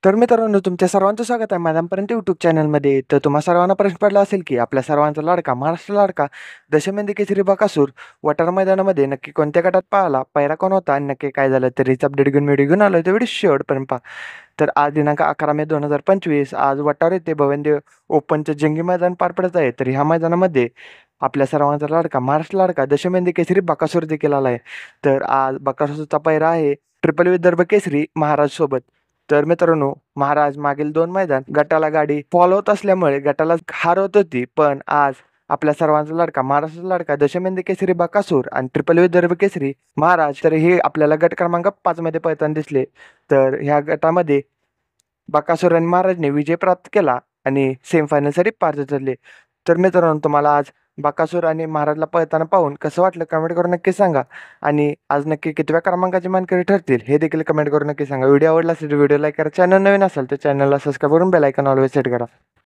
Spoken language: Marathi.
तर मित्रांनो, तुमच्या सर्वांचं स्वागत आहे माझ्यापर्यंत यूट्यूब चॅनलमध्ये. तर तुम्हा सर्वांना प्रश्न पडला असेल, की आपल्या सर्वांचा लाडका, महाराष्ट्र लाडका, दशमेंधी केसरी बकासूर वटार मैदानामध्ये नक्की कोणत्या गटात पाहिला, पहिरा कोण होता आणि नक्की काय झालं, तर हीच अपडेट घेऊन व्हिडिओ घेऊन आलो. तर व्हिडिओ शेवटपर्यंत पहा. तर आज दिनांक 11 मे 2025 आज वटार येथे भवनदेव ओपनचं जंगी मैदान पार पडत आहे. तर ह्या मैदानामध्ये आपल्या सर्वांचा लाडका, महाराष्ट्र लाडका, दशमेंधी केसरी बकासूर देखील आला आहे. तर आज बकासूरचा पहिरा आहे ट्रिपल विदर्भ केसरी महाराज सोबत. तर मित्रांनो, महाराज मागील 2 मैदान गटाला गाडी फॉलो होत असल्यामुळे गटाला हार होत होती. पण आज आपल्या सर्वांचा लाडका, महाराष्ट्राचा लाडका, दशमेंधी केसरी बकासूर आणि ट्रिपल विदर्भ केसरी महाराज, तर हे आपल्याला गट क्रमांक 5 मध्ये पळताना दिसले. तर ह्या गटामध्ये बकासूर आणि महाराजने विजय प्राप्त केला आणि सेमीफायनलसाठी पात्र ठरले. तर मित्रांनो, तुम्हाला आज बकासूर आणि महाराजला पळताना पाहून कसं वाटलं कमेंट करून नक्की सांगा. आणि आज नक्की कितव्या क्रमांकाचे मानकरी ठरतील हे देखील कमेंट करून नक्की सांगा. व्हिडिओ आवडला असेल तर व्हिडिओ लाईक करा. चॅनल नवीन असेल तर चॅनलला सबस्क्राईब करून बेल आयकॉन ऑलवेज सेट करा.